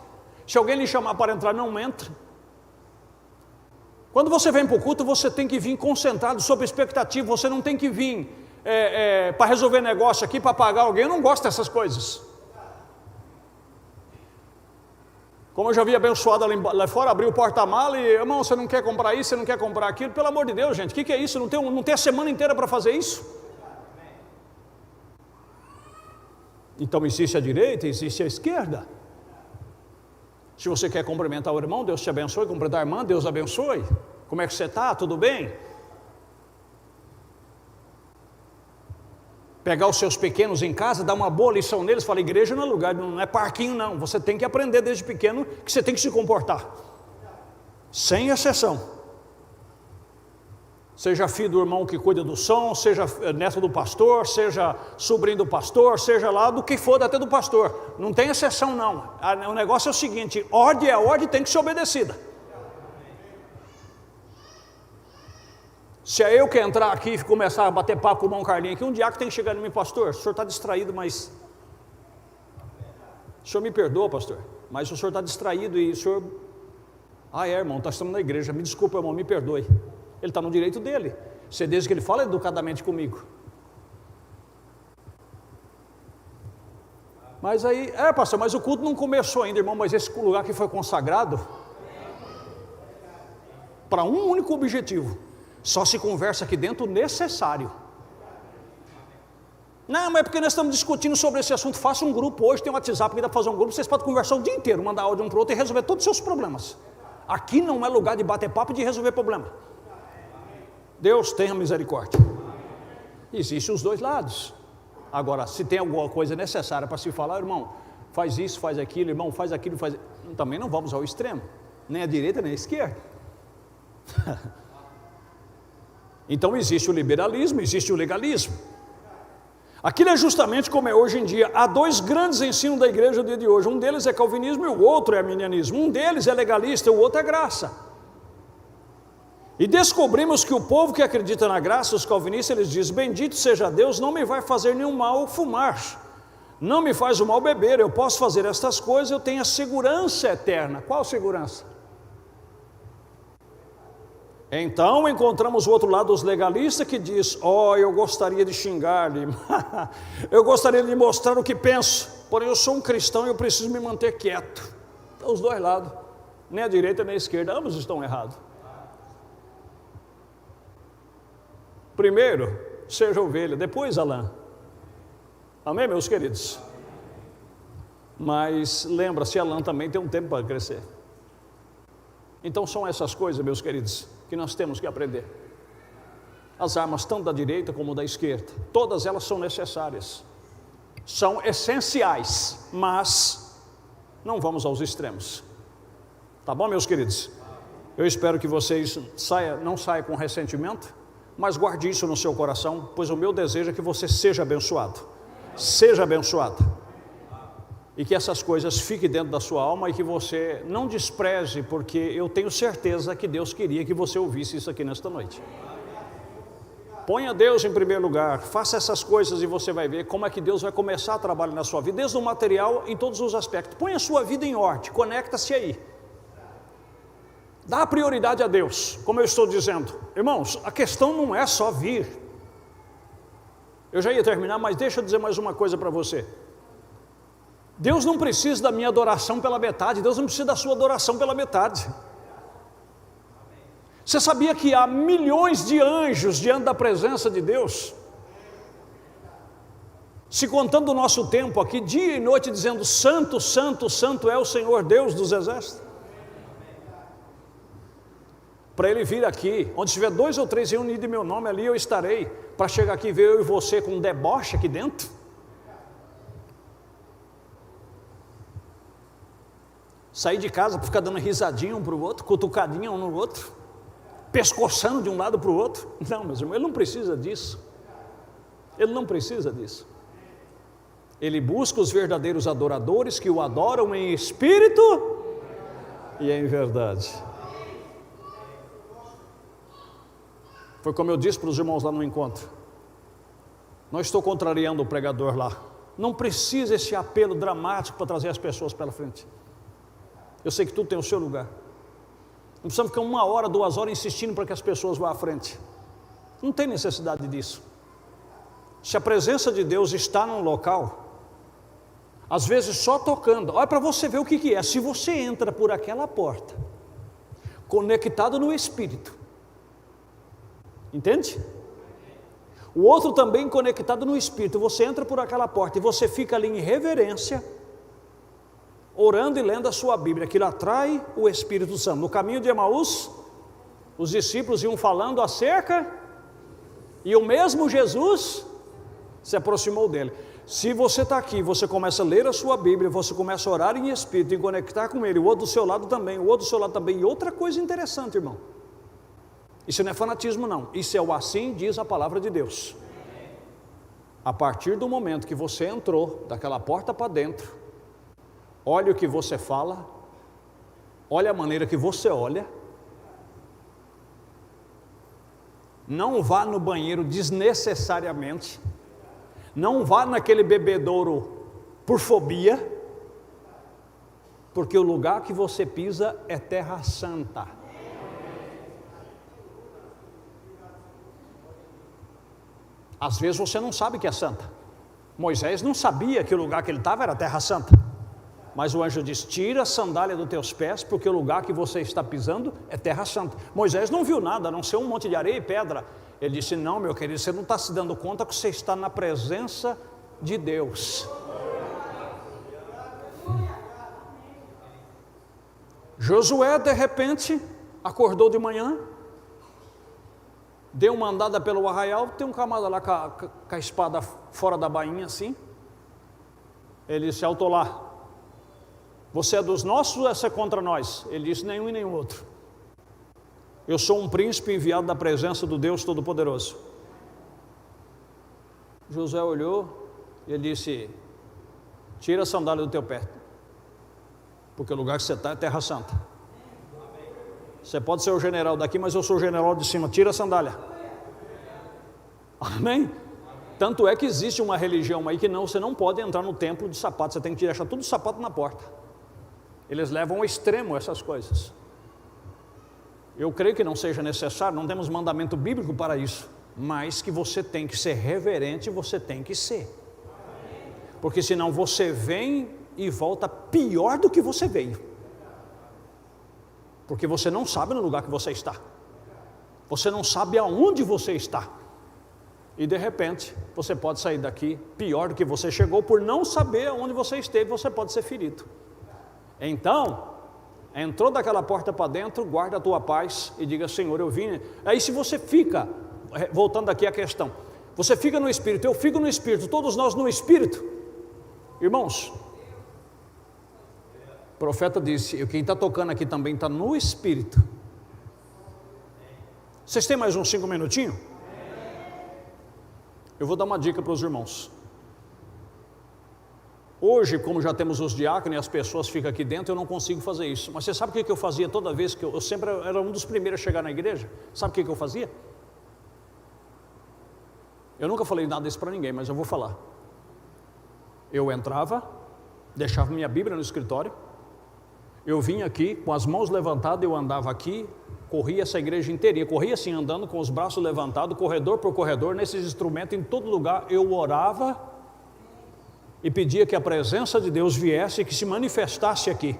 Se alguém lhe chamar para entrar, não entre. Quando você vem para o culto, você tem que vir concentrado, sob expectativa. Você não tem que vir para resolver negócio aqui, para pagar alguém. Eu não gosto dessas coisas. Como eu já vi abençoado lá fora, abrir o porta-mala e, irmão, você não quer comprar isso, você não quer comprar aquilo? Pelo amor de Deus, gente, o que é isso? Não tem a semana inteira para fazer isso? Então existe a direita, existe a esquerda. Se você quer cumprimentar o irmão, Deus te abençoe. Cumprimentar a irmã, Deus abençoe. Como é que você está? Tudo bem? Pegar os seus pequenos em casa, dar uma boa lição neles. Fala, igreja não é lugar, não é parquinho não. Você tem que aprender desde pequeno que você tem que se comportar. Sem exceção. Seja filho do irmão que cuida do som, seja neto do pastor, seja sobrinho do pastor, seja lá do que for, até do pastor. Não tem exceção não. O negócio é o seguinte, ordem é ordem, tem que ser obedecida. Se é eu que entrar aqui e começar a bater papo com o irmão Carlinhos aqui, um diácono tem que chegar em mim, pastor, o senhor está distraído, mas... O senhor me perdoa, pastor, mas o senhor está distraído e o senhor... irmão, estamos na igreja, me desculpa, irmão, me perdoe. Ele está no direito dele. Você desde que ele fala educadamente comigo. Mas aí, pastor, mas o culto não começou ainda, irmão, mas esse lugar que foi consagrado para um único objetivo. Só se conversa aqui dentro o necessário. Não, mas é porque nós estamos discutindo sobre esse assunto. Faça um grupo hoje, tem um WhatsApp que dá para fazer um grupo, vocês podem conversar o dia inteiro, mandar áudio um para o outro e resolver todos os seus problemas. Aqui não é lugar de bater papo e de resolver problema. Deus tenha misericórdia. Existem os dois lados. Agora, se tem alguma coisa necessária para se falar, irmão, faz isso, faz aquilo, irmão, faz aquilo, faz... Também não vamos ao extremo, nem à direita, nem à esquerda. Então existe o liberalismo, existe o legalismo. Aquilo é justamente como é hoje em dia. Há dois grandes ensinos da igreja no dia de hoje. Um deles é calvinismo e o outro é arminianismo. Um deles é legalista e o outro é graça. E descobrimos que o povo que acredita na graça, os calvinistas, eles dizem, bendito seja Deus, não me vai fazer nenhum mal fumar, não me faz o mal beber, eu posso fazer estas coisas, eu tenho a segurança eterna. Qual segurança? Então encontramos o outro lado, os legalistas, que diz, eu gostaria de xingar-lhe, eu gostaria de mostrar o que penso, porém eu sou um cristão e eu preciso me manter quieto. Então os dois lados, nem a direita nem a esquerda, ambos estão errados. Primeiro, seja ovelha, depois a lã. Amém, meus queridos? Mas lembra-se, a lã também tem um tempo para crescer. Então são essas coisas, meus queridos, que nós temos que aprender. As armas, tanto da direita como da esquerda, todas elas são necessárias. São essenciais, mas não vamos aos extremos. Tá bom, meus queridos? Eu espero que vocês não saiam com ressentimento, mas guarde isso no seu coração, pois o meu desejo é que você seja abençoado. Seja abençoado. E que essas coisas fiquem dentro da sua alma e que você não despreze, porque eu tenho certeza que Deus queria que você ouvisse isso aqui nesta noite. Ponha Deus em primeiro lugar, faça essas coisas e você vai ver como é que Deus vai começar a trabalhar na sua vida, desde o material, em todos os aspectos. Ponha a sua vida em ordem, conecta-se aí. Dá prioridade a Deus, como eu estou dizendo. Irmãos, a questão não é só vir. Eu já ia terminar, mas deixa eu dizer mais uma coisa para você. Deus não precisa da minha adoração pela metade, Deus não precisa da sua adoração pela metade. Você sabia que há milhões de anjos diante da presença de Deus? Se contando o nosso tempo aqui, dia e noite, dizendo, santo, santo, santo é o Senhor Deus dos exércitos. Para Ele vir aqui, onde estiver 2 ou 3 reunidos em meu nome, ali eu estarei, para chegar aqui e ver eu e você com um deboche aqui dentro. Sair de casa para ficar dando risadinha um para o outro, cutucadinha um no outro, pescoçando de um lado para o outro. Não, meus irmãos, Ele não precisa disso. Ele não precisa disso. Ele busca os verdadeiros adoradores que o adoram em espírito e em verdade. Foi como eu disse para os irmãos lá no encontro. Não estou contrariando o pregador lá. Não precisa esse apelo dramático para trazer as pessoas pela frente. Eu sei que tudo tem o seu lugar. Não precisamos ficar 1 hora, 2 horas insistindo para que as pessoas vá à frente. Não tem necessidade disso. Se a presença de Deus está num local, às vezes só tocando, olha para você ver o que é. Se você entra por aquela porta, conectado no Espírito, entende? O outro também conectado no Espírito, você entra por aquela porta e você fica ali em reverência, orando e lendo a sua Bíblia, aquilo atrai o Espírito Santo. No caminho de Emaús, os discípulos iam falando acerca, e o mesmo Jesus se aproximou dele. Se você está aqui, você começa a ler a sua Bíblia, você começa a orar em Espírito e conectar com ele, o outro do seu lado também, o outro do seu lado também. E outra coisa interessante, irmão, isso não é fanatismo não, isso é o assim diz a palavra de Deus. A partir do momento que você entrou daquela porta para dentro, olha o que você fala, olha a maneira que você olha, não vá no banheiro desnecessariamente, não vá naquele bebedouro por fobia, porque o lugar que você pisa é terra santa. Às vezes você não sabe que é santa. Moisés não sabia que o lugar que ele estava era terra santa, mas o anjo diz: tira a sandália dos teus pés, porque o lugar que você está pisando é terra santa. Moisés não viu nada, a não ser um monte de areia e pedra. Ele disse: não, meu querido, você não está se dando conta que você está na presença de Deus. Josué de repente acordou de manhã, deu uma andada pelo arraial, tem um camarada lá com a espada fora da bainha assim. Ele disse: eu estou lá. Você é dos nossos ou é contra nós? Ele disse: nenhum e nenhum outro. Eu sou um príncipe enviado da presença do Deus Todo-Poderoso. Josué olhou e ele disse: tira a sandália do teu pé, porque o lugar que você está é terra santa. Você pode ser o general daqui, mas eu sou o general de cima. Tira a sandália. Amém? Tanto é que existe uma religião aí que não, você não pode entrar no templo de sapato, você tem que deixar tudo de sapato na porta. Eles levam ao extremo essas coisas. Eu creio que não seja necessário, não temos mandamento bíblico para isso, mas que você tem que ser reverente, você tem que ser. Porque senão você vem e volta pior do que você veio. Porque você não sabe no lugar que você está. Você não sabe aonde você está. E de repente, você pode sair daqui pior do que você chegou, por não saber aonde você esteve, você pode ser ferido. Então, entrou daquela porta para dentro, guarda a tua paz e diga: Senhor, eu vim. Aí se você fica, voltando aqui à questão, você fica no Espírito, eu fico no Espírito, todos nós no Espírito. Irmãos, o profeta disse, quem está tocando aqui também está no Espírito. Vocês têm mais uns 5 minutinhos? Eu vou dar uma dica para os irmãos. Hoje, como já temos os diáconos e as pessoas ficam aqui dentro, eu não consigo fazer isso. Mas você sabe o que eu fazia toda vez que eu sempre era um dos primeiros a chegar na igreja? Sabe o que eu fazia? Eu nunca falei nada disso para ninguém, mas eu vou falar. Eu entrava, deixava minha Bíblia no escritório, eu vinha aqui com as mãos levantadas, eu andava aqui, corria essa igreja inteirinha, corria assim andando com os braços levantados, corredor por corredor, nesses instrumentos, em todo lugar, eu orava e pedia que a presença de Deus viesse e que se manifestasse aqui,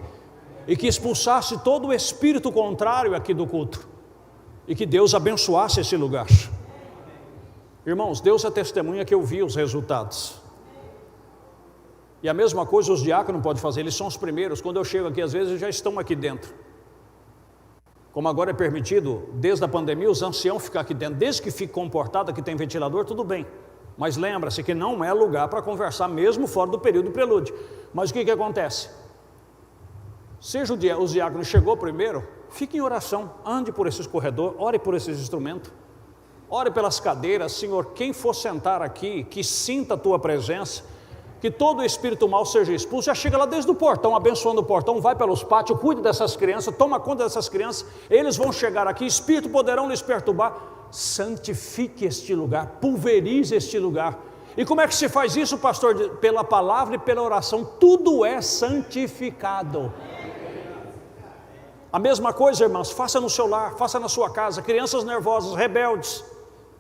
e que expulsasse todo o espírito contrário aqui do culto, e que Deus abençoasse esse lugar. Irmãos, Deus é testemunha que eu vi os resultados. E a mesma coisa os diáconos podem fazer, eles são os primeiros. Quando eu chego aqui, às vezes, já estão aqui dentro. Como agora é permitido, desde a pandemia, os anciãos ficar aqui dentro, desde que fique comportado, que tem ventilador, tudo bem. Mas lembra-se que não é lugar para conversar, mesmo fora do período do prelúdio. Mas o que acontece? Seja os diáconos chegou primeiro, fique em oração, ande por esses corredores, ore por esses instrumentos, ore pelas cadeiras. Senhor, quem for sentar aqui, que sinta a tua presença, que todo espírito mal seja expulso. Já chega lá desde o portão, abençoando o portão, vai pelos pátios, cuide dessas crianças, toma conta dessas crianças, eles vão chegar aqui, espírito poderão lhes perturbar. santifique este lugar, pulverize este lugar. E como é que se faz isso, pastor? Pela palavra e pela oração, tudo é santificado. A mesma coisa, irmãos, faça no seu lar, faça na sua casa. Crianças nervosas, rebeldes,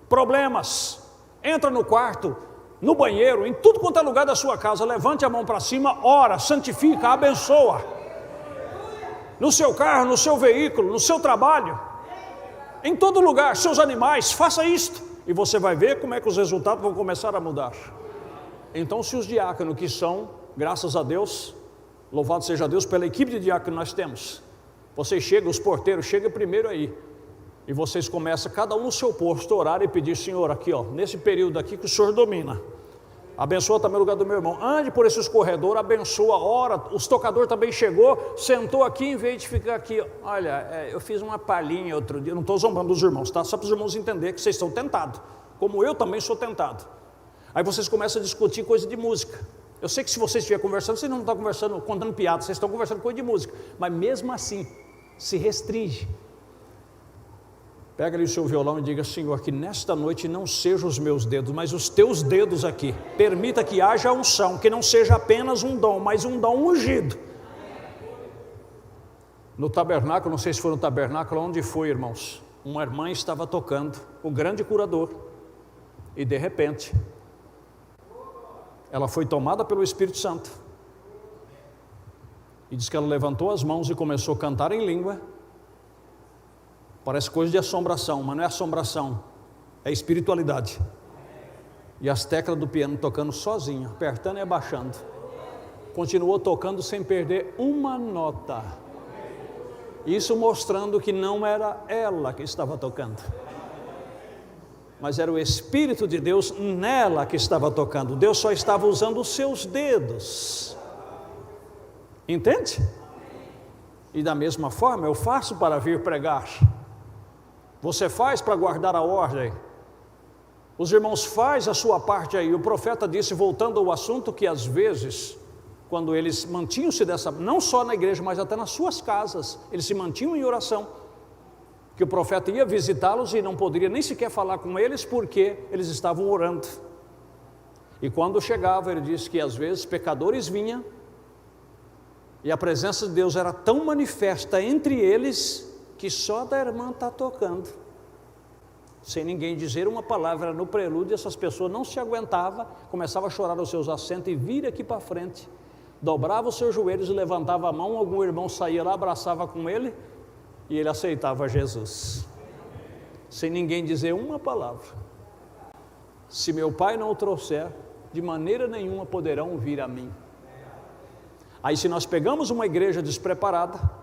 problemas, entra no quarto, no banheiro, em tudo quanto é lugar da sua casa, levante a mão para cima, ora, santifica, abençoa. No seu carro, no seu veículo, no seu trabalho, em todo lugar, seus animais, faça isto. E você vai ver como é que os resultados vão começar a mudar. Então, se os diáconos que são, graças a Deus, louvado seja Deus pela equipe de diáconos que nós temos. Vocês chegam, os porteiros chegam primeiro aí. E vocês começam, cada um no seu posto, orar e pedir: Senhor, aqui ó, nesse período aqui que o Senhor domina. Abençoa também o lugar do meu irmão. Ande por esses corredores, abençoa, ora. Os tocadores também chegou, sentou aqui em vez de ficar aqui. Olha, eu fiz uma palhinha outro dia, não estou zombando dos irmãos, tá? Só para os irmãos entenderem que vocês estão tentados, como eu também sou tentado. Aí vocês começam a discutir coisa de música. Eu sei que se vocês estiverem conversando, vocês não estão conversando, contando piada, vocês estão conversando coisa de música. Mas mesmo assim, se restringe. Pega ali o seu violão e diga: Senhor, que nesta noite não sejam os meus dedos, mas os teus dedos aqui. Permita que haja unção, que não seja apenas um dom, mas um dom ungido. No tabernáculo, não sei se foi no tabernáculo, onde foi, irmãos? Uma irmã estava tocando, o grande curador, e de repente, ela foi tomada pelo Espírito Santo. E diz que ela levantou as mãos e começou a cantar em língua. Parece coisa de assombração, mas não é assombração, é espiritualidade. E as teclas do piano tocando sozinha, apertando e abaixando. Continuou tocando sem perder uma nota. Isso mostrando que não era ela que estava tocando, mas era o Espírito de Deus nela que estava tocando. Deus só estava usando os seus dedos. Entende? E da mesma forma eu faço para vir pregar. Você faz para guardar a ordem. Os irmãos fazem a sua parte aí. O profeta disse, voltando ao assunto, que às vezes, quando eles mantinham-se dessa, não só na igreja, mas até nas suas casas, eles se mantinham em oração, que o profeta ia visitá-los e não poderia nem sequer falar com eles, porque eles estavam orando. E quando chegava, ele disse que às vezes pecadores vinham, e a presença de Deus era tão manifesta entre eles, que só da irmã está tocando, sem ninguém dizer uma palavra no prelúdio, essas pessoas não se aguentavam, começavam a chorar nos seus assentos e vir aqui para frente, dobrava os seus joelhos e levantava a mão, algum irmão saía lá, abraçava com ele, e ele aceitava Jesus, sem ninguém dizer uma palavra. Se meu Pai não o trouxer, de maneira nenhuma poderão vir a mim. Aí se nós pegamos uma igreja despreparada,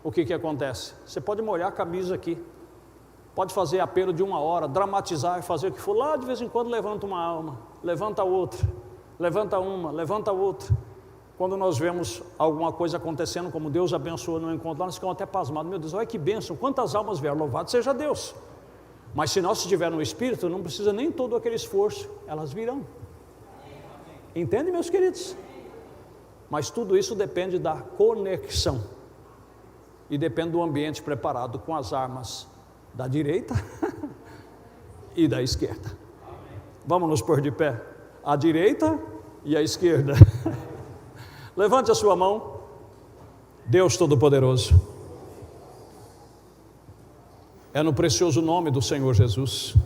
o que acontece? Você pode molhar a camisa aqui, pode fazer apelo de 1 hora, dramatizar e fazer o que for, lá de vez em quando levanta uma alma, levanta outra, levanta uma, levanta outra. Quando nós vemos alguma coisa acontecendo, como Deus abençoa no encontro, nós ficamos até pasmados: meu Deus, olha que bênção, quantas almas vieram, louvado seja Deus. Mas se nós estivermos no Espírito, não precisa nem todo aquele esforço, elas virão. Entende, meus queridos? Mas tudo isso depende da conexão. E depende do ambiente preparado com as armas da direita e da esquerda. Vamos nos pôr de pé. A direita e a esquerda. Levante a sua mão. Deus Todo-Poderoso, é no precioso nome do Senhor Jesus,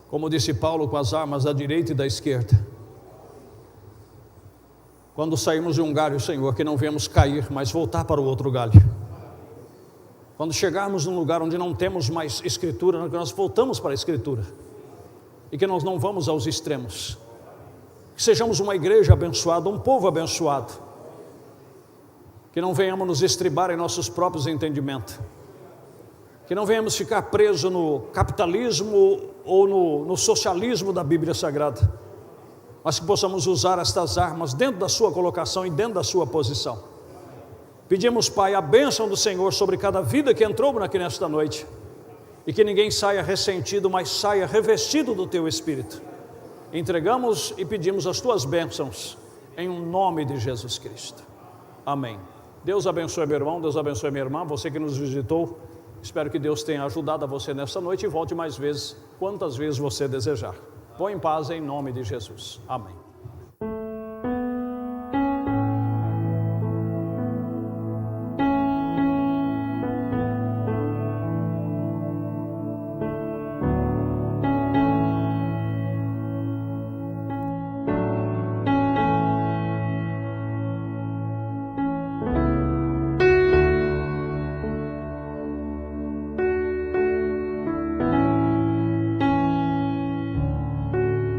como disse Paulo, com as armas da direita e da esquerda. Quando sairmos de um galho, Senhor, que não venhamos cair, mas voltar para o outro galho. Quando chegarmos num lugar onde não temos mais escritura, nós voltamos para a escritura. E que nós não vamos aos extremos. Que sejamos uma igreja abençoada, um povo abençoado. Que não venhamos nos estribar em nossos próprios entendimentos. Que não venhamos ficar presos no capitalismo ou no socialismo da Bíblia Sagrada. Mas que possamos usar estas armas dentro da sua colocação e dentro da sua posição. Pedimos, Pai, a bênção do Senhor sobre cada vida que entrou aqui nesta noite, e que ninguém saia ressentido, mas saia revestido do Teu Espírito. Entregamos e pedimos as Tuas bênçãos, em nome de Jesus Cristo. Amém. Deus abençoe meu irmão, Deus abençoe minha irmã, você que nos visitou Espero que Deus tenha ajudado a você nesta noite e volte mais vezes, quantas vezes você desejar. Vou em paz em nome de Jesus. Amém.